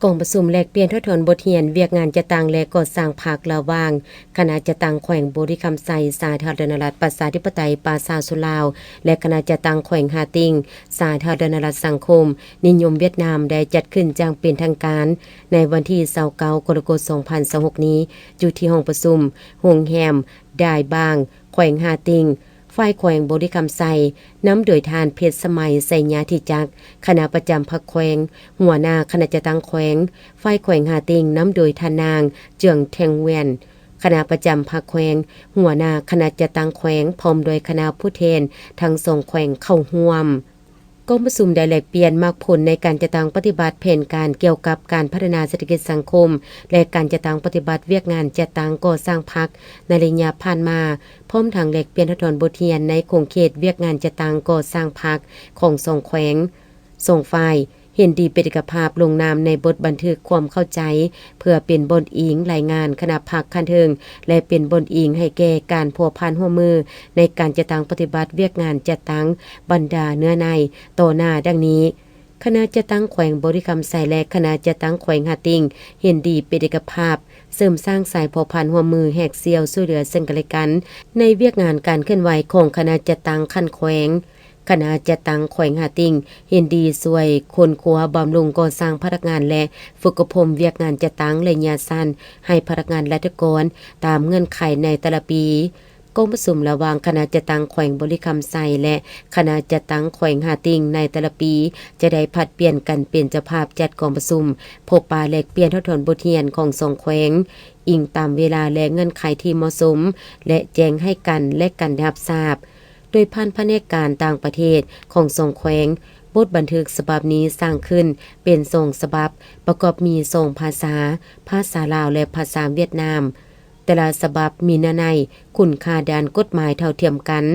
กองประชุมแลกเปลี่ยนทดทนบทเรียนเวียกงานจะต่างและก่อสร้างภาคระหว่างคณะจะต่างแขวงบริคำไซสาธารณรัฐประชาธิปไตยปาซาสุลาวและคณะจะต่างแขวงฮาติงสาธารณรัฐสังคมนิยมเวียดนามได้จัดขึ้นอย่างเป็นทางการในวันที่29กรกฎาคม2026นี้อยู่ที่ห้องประชุมโรงแรมดายบางแขวงฮาติงฝ่ายแขวงบริคำไซน้ำโดยทานเพชรสมัยไสญาธิจักคณะประจำพรรคแขวงหัวหน้าคณะจะตั้งแขวงฝ่ายแขวงหาติงน้ำโดยทานางเจืองแทงเวียนคณะประจำพรรคแขวงหัวหน้าคณะจะตั้งแขวงพร้อมโดยคณะผู้แทนทั้งสองแขวงเข้าร่วมกองประชุมได้แลกเปลี่ยนมากผลในการจะตั้งปฏิบัติแผนการเกี่ยวกับการพัฒนาเศรษฐกิจสังคมและการจะตั้งปฏิบัติเวียกงานจะตั้งก่อสร้างพรรคในระยะผ่านมาพร้อมทางแลกเปลี่ยนทดลบทเรียนในคงเขตเวียกงานจะตั้งก่อสร้างพรรคของสองแขวงสองฝ่ายเห็นดีเป็นเอกภาพลงนามในบทบันทึกความเข้าใจเพื่อเป็นบทอิงรายงานคณะพรรคคันเทิงและเป็นบทอิงให้แก่การพัวพันร่วมมือในการจะตั้งปฏิบัติเวียกงานจะตั้งบรรดาเนื้อในต่อหน้าดังนี้คณะจะตั้งแขวงบริคำไสและคณะจะตั้งแขวงหาติงเห็นดีเป็นเอกภาพเสริมสร้างสายพัวพันร่วมมือแหกเซียวช่วยเหลือซึ่งกันและกันในเวียกงานการเคลื่อนไหวของคณะจะตั้งคันแขวงคณะจะตั้งแขวงหาติงเห็นดีสวยคนครัวบำรุงก่อสร้างพนักงานและฝึกอบรมเวียกงานจะตั้งระยะสั้นให้พนักงานและทกรตามเงื่อนไขในแต่ละปีกองประชุมระหว่างคณะจะตั้งแขวงบริคำไสและคณะจะตั้งแขวงหาติงในแต่ละปีจะได้ผลัดเปลี่ยนกันเป็นเจ้าภาพจัดกองประชุมพบปะแลกเปลี่ยนทดลองบทเรียนของสองแขวงอิงตามเวลาและเงื่อนไขที่เหมาะสมและแจ้งให้กันและกันรับทราบโดยพันแผนกการต่างประเทศของสองแขวงบทบันทึกฉบับนี้สร้างขึ้นเป็น2ฉบับประกอบมี2ภาษาลาวและภาษาเวียดนามแต่ละฉบับมีเนื้อในคุณค่าด้านกฎหมายเท่าเทียมกัน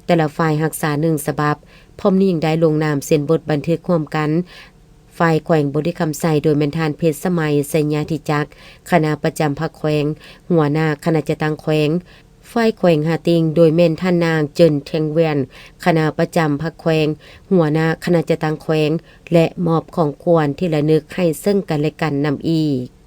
แต่ละฝ่ายรักษา1ฉบับพร้อมนี้ยังได้ลงนามเซ็นบทบันทึกร่วมกันฝ่ายแขวงบริคำไสโดยแม่นทานเพชรสมัยไสญาธิจักคณะประจำพรรคแขวงหัวหน้าคณะจะตั้งแขวงฝ่ายแขวงหาติงโดยแม่นท่านนางเจินเทงเวียนคณะประจำพรรคแขวงหัวหน้าคณะจะตั้งแขวงและมอบของควรที่ระลึกให้ซึ่งกันและกันนำอีก